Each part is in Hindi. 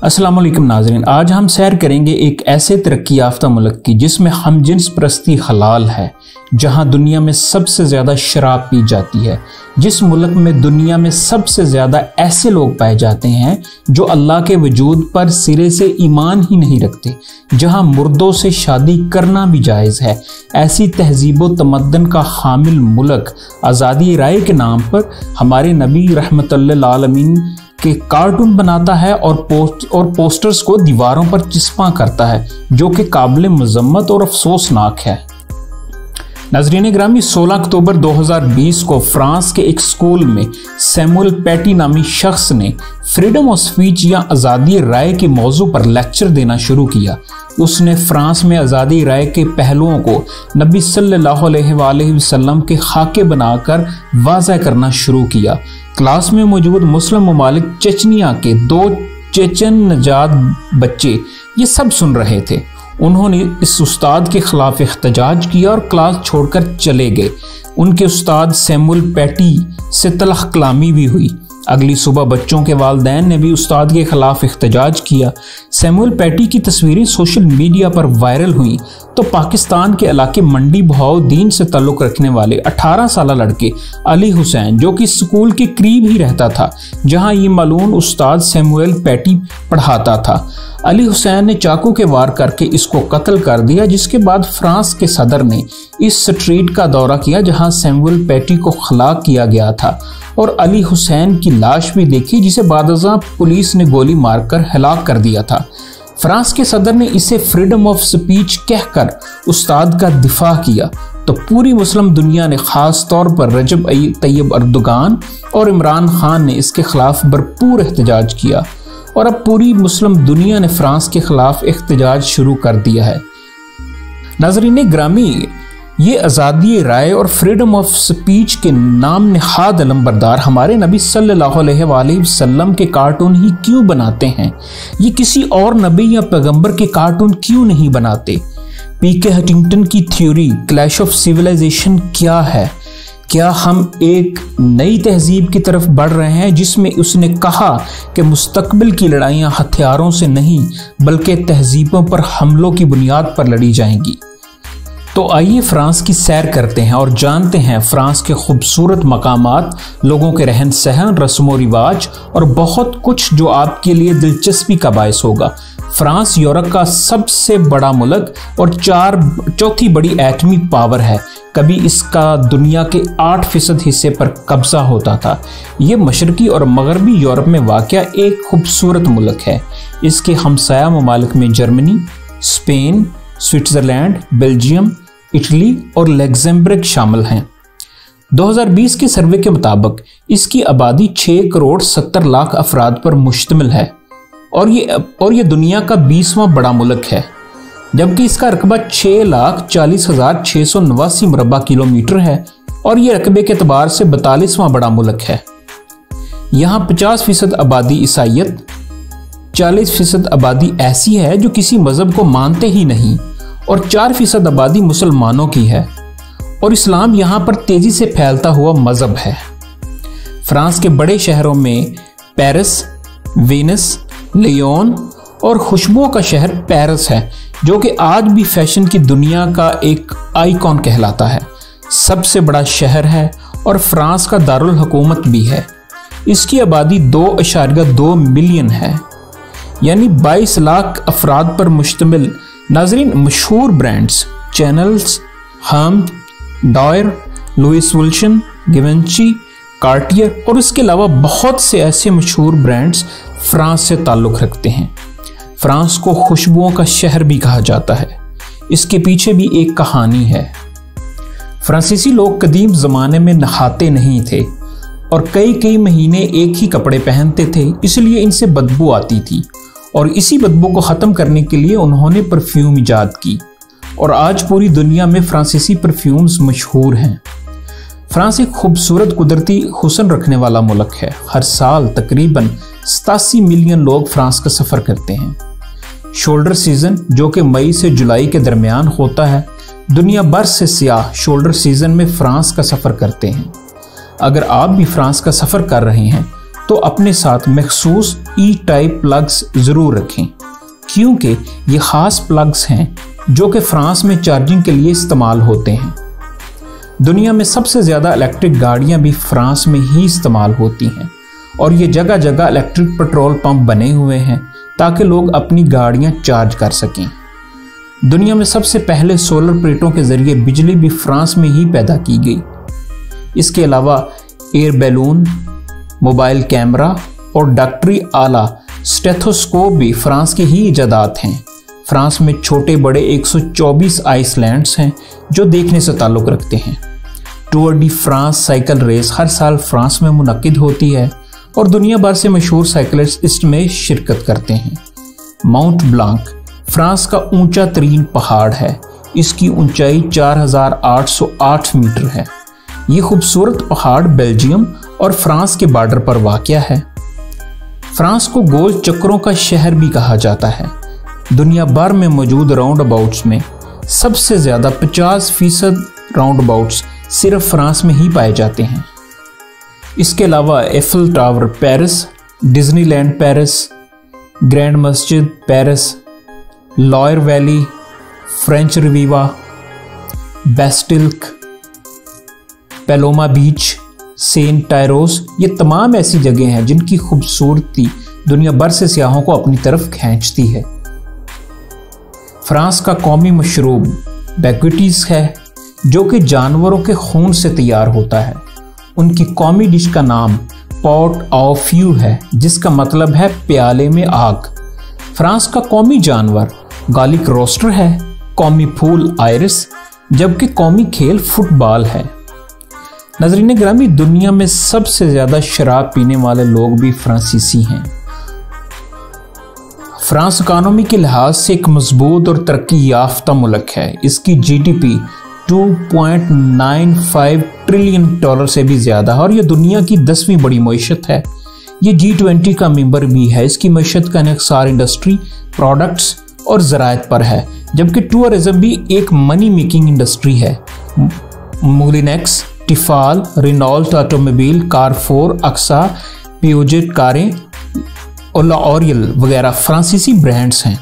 अस्सलाम वालेकुम नाज़रीन, आज हम सैर करेंगे एक ऐसे तरक्की याफ्ता मुल्क की जिसमें हमजिन्स परस्ती हलाल है, जहां दुनिया में सबसे ज़्यादा शराब पी जाती है, जिस मुल्क में दुनिया में सबसे ज़्यादा ऐसे लोग पाए जाते हैं जो अल्लाह के वजूद पर सिरे से ईमान ही नहीं रखते, जहां मुर्दों से शादी करना भी जायज़ है। ऐसी तहजीब व तमद्दन का हामिल मुल्क आज़ादी राय के नाम पर हमारे नबी रहमतुल्लिल आलमीन के कार्टून बनाता है और पोस्टर्स को दीवारों पर चिस्पा करता है, जो कि काबिल मजम्मत और अफसोसनाक है। नाज़रीन ग्रामी, 16 अक्टूबर 2020 को फ्रांस के एक स्कूल में सैमुअल पैटी नामी शख्स ने फ्रीडम ऑफ स्पीच या आज़ादी राय के मौजू पर लेक्चर देना शुरू किया। उसने फ्रांस में आज़ादी राय के पहलुओं को नबी सल्लल्लाहु अलैहि वसल्लम के खाके बनाकर वाज़ह करना शुरू किया। क्लास में मौजूद मुस्लिम ममालिक चेचनिया के 2 चेचन नजाद बच्चे ये सब सुन रहे थे। उन्होंने इस उस्ताद के खिलाफ एहतजाज किया और क्लास छोड़कर चले गए। उनके उस्ताद सैमुअल पैटी से तलख कलामी भी हुई। अगली सुबह बच्चों के वालिदैन ने भी उस्ताद के खिलाफ एहतजाज किया। सैमुअल पैटी की तस्वीरें सोशल मीडिया पर वायरल हुई तो पाकिस्तान के इलाके मंडी बहाउद्दीन से ताल्लुक़ रखने वाले 18 साल लड़के अली हुसैन, जो कि स्कूल के करीब ही रहता था जहां ये मालूम उस्ताद सैमुअल पैटी पढ़ाता था, अली हुसैन ने चाकू के वार करके इसको कत्ल कर दिया। जिसके बाद फ्रांस के सदर ने इस स्ट्रीट का दौरा किया जहां सैमुअल पैटी को खलाक किया गया था और अली हुसैन की लाश भी देखी, जिसे बादशाह पुलिस ने गोली मारकर हलाक कर दिया था। फ्रांस के सदर ने इसे फ्रीडम ऑफ स्पीच कहकर उस्ताद का दिफा किया तो पूरी मुस्लिम दुनिया ने खास तौर पर रजब तैयब अर्दोगान और इमरान खान ने इसके खिलाफ भरपूर एहतजाज किया और अब पूरी मुस्लिम दुनिया ने फ्रांस के खिलाफ एहतजाज शुरू कर दिया है। नाज़रीन ग्रामी, ये आज़ादी राय और फ्रीडम ऑफ स्पीच के नाम नहाद अलंबरदार हमारे नबी सल्लल्लाहु अलैहि वसल्लम के कार्टून ही क्यों बनाते हैं? ये किसी और नबी या पैगंबर के कार्टून क्यों नहीं बनाते? पीके हंटिंगटन की थ्योरी क्लैश ऑफ सिविलाइजेशन क्या है? क्या हम एक नई तहजीब की तरफ बढ़ रहे हैं जिसमें उसने कहा कि मुस्तकबिल की लड़ाइयाँ हथियारों से नहीं बल्कि तहजीबों पर हमलों की बुनियाद पर लड़ी जाएंगी? तो आइए फ्रांस की सैर करते हैं और जानते हैं फ्रांस के खूबसूरत मकामात, लोगों के रहन सहन, रस्मो रिवाज और बहुत कुछ जो आपके लिए दिलचस्पी का बायस होगा। फ्रांस यूरोप का सबसे बड़ा मुल्क और चौथी बड़ी एटमी पावर है। कभी इसका दुनिया के 8% हिस्से पर कब्जा होता था। ये मशरकी और मगरबी यूरोप में वाक़या एक खूबसूरत मुल्क है। इसके हमसाया ममालिक में Germany, Spain, Switzerland, Belgium, Italy और लग्जमबर्ग शामिल हैं। 2020 के सर्वे के मुताबिक इसकी आबादी 6 करोड़ 70 लाख अफराद पर मुश्तमिल है और ये दुनिया का 20वां बड़ा मुल्क है, जबकि इसका रकबा 6,40,689 मुरबा किलोमीटर है और ये रकबे के एतबार से 42वां बड़ा मुल्क है। यहाँ 50% आबादी ईसाइयत, 40% आबादी ऐसी है जो किसी मजहब को मानते ही नहीं और 4% आबादी मुसलमानों की है और इस्लाम यहाँ पर तेजी से फैलता हुआ मजहब है। फ्रांस के बड़े शहरों में पेरिस, वेनिस, लियोन और खुशबुओं का शहर पेरिस है, जो कि आज भी फैशन की दुनिया का एक आइकॉन कहलाता है। सबसे बड़ा शहर है और फ्रांस का दारुल हुकूमत भी है। इसकी आबादी 2.2 मिलियन है, यानी 22 लाख अफराद पर मुश्तमिल। नाज़रीन, मशहूर ब्रांड्स चैनल्स, हम, डॉयर, लुइस वुल्शन, गिवेंची, कार्टियर और इसके अलावा बहुत से ऐसे मशहूर ब्रांड्स फ्रांस से ताल्लुक़ रखते हैं। फ्रांस को खुशबुओं का शहर भी कहा जाता है। इसके पीछे भी एक कहानी है। फ्रांसीसी लोग कदीम ज़माने में नहाते नहीं थे और कई महीने एक ही कपड़े पहनते थे, इसलिए इनसे बदबू आती थी और इसी बदबू को ख़त्म करने के लिए उन्होंने परफ्यूम ईजाद की और आज पूरी दुनिया में फ्रांसीसी परफ्यूम्स मशहूर हैं। फ्रांस एक खूबसूरत कुदरती हुस्न रखने वाला मुल्क है। हर साल तकरीबन 87 मिलियन लोग फ्रांस का सफ़र करते हैं। शोल्डर सीज़न, जो कि मई से जुलाई के दरमियान होता है, दुनिया भर से सियाह शोल्डर सीज़न में फ्रांस का सफ़र करते हैं। अगर आप भी फ्रांस का सफ़र कर रहे हैं तो अपने साथ मखसूस ई टाइप प्लग्स ज़रूर रखें, क्योंकि ये ख़ास प्लग्स हैं जो कि फ्रांस में चार्जिंग के लिए इस्तेमाल होते हैं। दुनिया में सबसे ज़्यादा इलेक्ट्रिक गाड़ियाँ भी फ्रांस में ही इस्तेमाल होती हैं और ये जगह जगह इलेक्ट्रिक पेट्रोल पंप बने हुए हैं ताकि लोग अपनी गाड़ियाँ चार्ज कर सकें। दुनिया में सबसे पहले सोलर प्लेटों के ज़रिए बिजली भी फ्रांस में ही पैदा की गई। इसके अलावा एयर बैलून, मोबाइल कैमरा और डॉक्टरी आला स्टेथोस्कोप भी फ्रांस की ही इजादात हैं। फ्रांस में छोटे बड़े 124 आइसलैंड्स हैं जो देखने से ताल्लुक़ रखते हैं। Tour de France cycle race हर साल फ्रांस में मुनक्किद होती है और दुनिया भर से मशहूर साइकिलिस्ट इसमें शिरकत करते हैं। माउंट ब्लांक फ्रांस का ऊंचा तरीन पहाड़ है। इसकी ऊंचाई 4808 मीटर है। ये खूबसूरत पहाड़ बेल्जियम और फ्रांस के बॉर्डर पर वाक़या है। फ्रांस को गोल चक्रों का शहर भी कहा जाता है। दुनिया भर में मौजूद राउंड अबाउट्स में सबसे ज़्यादा 50% राउंड अबाउट्स सिर्फ फ्रांस में ही पाए जाते हैं। इसके अलावा Eiffel tower Paris, Disneyland Paris, grand मस्जिद पेरिस, लॉयर वैली, फ्रेंच रिवीवा, बेस्टिल्क, पैलोमा बीच, सेंट टायरोस, ये तमाम ऐसी जगह हैं जिनकी खूबसूरती दुनिया भर से सियाहों को अपनी तरफ खींचती है। फ्रांस का कौमी मशरूब बैक्विटीज है जो कि जानवरों के खून से तैयार होता है। उनकी कौमी डिश का नाम पॉट ऑ फ्यू है जिसका मतलब है प्याले में आग। फ्रांस का कौमी जानवर गार्लिक रोस्टर है, कौमी फूल आयरिस, जबकि कौमी खेल फुटबॉल है। नजरीन ग्रामी, दुनिया में सबसे ज़्यादा शराब पीने वाले लोग भी फ्रांसीसी हैं। फ्रांस इकानमी के लिहाज से एक मजबूत और तरक्की याफ्ता मुल्क है। इसकी जीडीपी 2.95 ट्रिलियन डॉलर से भी ज़्यादा है और यह दुनिया की 10वीं बड़ी मईशत है। ये G20 का मेंबर भी है। इसकी मईशत का इन्हिसार इंडस्ट्री, प्रोडक्ट्स और ज़राअत पर है, जबकि टूरिज्म भी एक मनी मेकिंग इंडस्ट्री है। मोलिनेक्स, टिफाल, रेनॉल्ट ऑटोमोबाइल, कारफोर, अक्सा, पियोजेट कारें और लॉरियल वगैरह फ्रांसीसी ब्रांड्स हैं।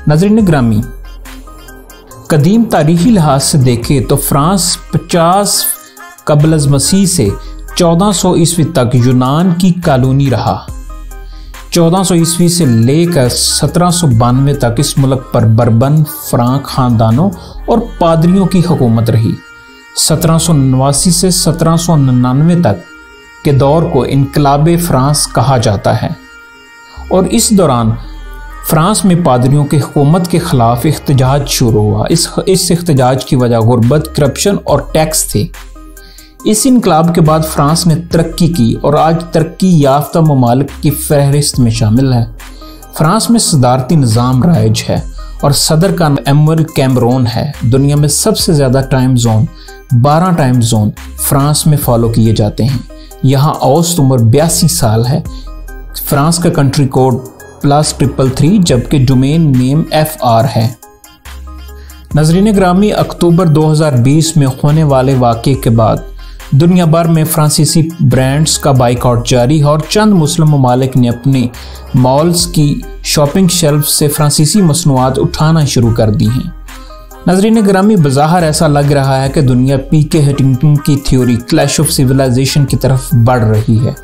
नाज़रीन ग्रामी, कदीम तारीखी लिहाज से देखें तो फ्रांस 50 कबल मसीह से 1400 ईस्वी तक यूनान की कॉलोनी रहा। 1400 ईस्वी से लेकर 1792 तक इस मुल्क पर बर्बन फ्रांक खानदानों और पादरियों की हुकूमत रही। 1789 से 1799 तक के दौर को इनकलाबे फ्रांस कहा जाता है और इस दौरान फ्रांस में पादरियों की हुकूमत के खिलाफ इख्तिजाज शुरू हुआ। इस इख्तिजाज की वजह गुर्बत, करप्शन और टैक्स थे। इस इनकलाब के बाद फ्रांस ने तरक्की की और आज तरक्की याफ्ता ममालिक की फहरिस्त में शामिल है। फ्रांस में सदारती निज़ाम राइज है और सदर का एमुअल कैमरोन है। दुनिया में सबसे ज़्यादा time zone 12 time zone France में फॉलो किए जाते हैं। यहाँ औसत उम्र 82 साल है। फ्रांस का कंट्री कोड +333 जबकि डोमेन नेम FR है। नजरीन ग्रामी, अक्टूबर 2020 में होने वाले वाक़े के बाद दुनिया भर में फ्रांसीसी ब्रांड्स का बाइकआउट जारी है और चंद मुस्लिम ममालिक ने अपने मॉल्स की शॉपिंग शेल्फ से फ्रांसीसी मसनूआत उठाना शुरू कर दी हैं। नजरीन ग्रामी, बज़ाहिर ऐसा लग रहा है कि दुनिया पीके हंटिंगटन की थ्योरी क्लैश ऑफ सिविलाइजेशन की तरफ बढ़ रही है,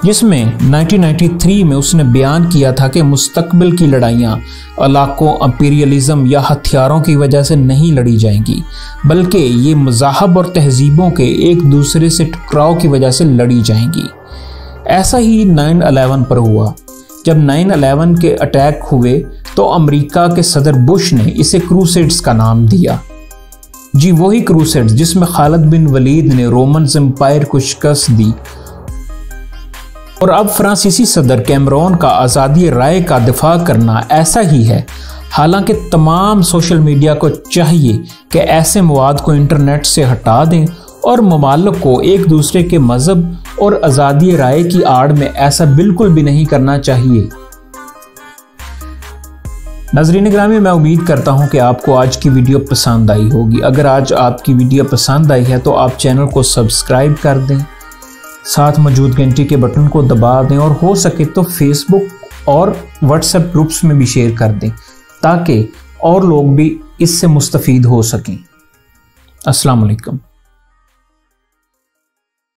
जिसमें 1993 में उसने बयान किया था कि मुस्तकबिल की लड़ाइयाँ इलाकों, इंपीरियलिज्म या हथियारों की वजह से नहीं लड़ी जाएंगी, बल्कि ये मज़ाहब और तहजीबों के एक दूसरे से टकराव की वजह से लड़ी जाएंगी। ऐसा ही 9/11 पर हुआ। जब 9/11 के अटैक हुए तो अमेरिका के सदर बुश ने इसे क्रूसेड्स का नाम दिया। जी वही क्रूसेड्स जिसमें खालिद बिन वलीद ने रोमन एम्पायर को शिकस्त दी। और अब फ्रांसीसी सदर कैमरोन का आज़ादी राय का दिफा करना ऐसा ही है। हालांकि तमाम सोशल मीडिया को चाहिए कि ऐसे मवाद को इंटरनेट से हटा दें और ममालिक को एक दूसरे के मजहब और आज़ादी राय की आड़ में ऐसा बिल्कुल भी नहीं करना चाहिए। नाज़रीन ग्रामी, मैं उम्मीद करता हूं कि आपको आज की वीडियो पसंद आई होगी। अगर आज आपकी वीडियो पसंद आई है तो आप चैनल को सब्सक्राइब कर दें, साथ मौजूद घंटी के बटन को दबा दें और हो सके तो फेसबुक और व्हाट्सएप ग्रुप्स में भी शेयर कर दें ताकि और लोग भी इससे मुस्तफीद हो सकें। अस्सलाम वालेकुम।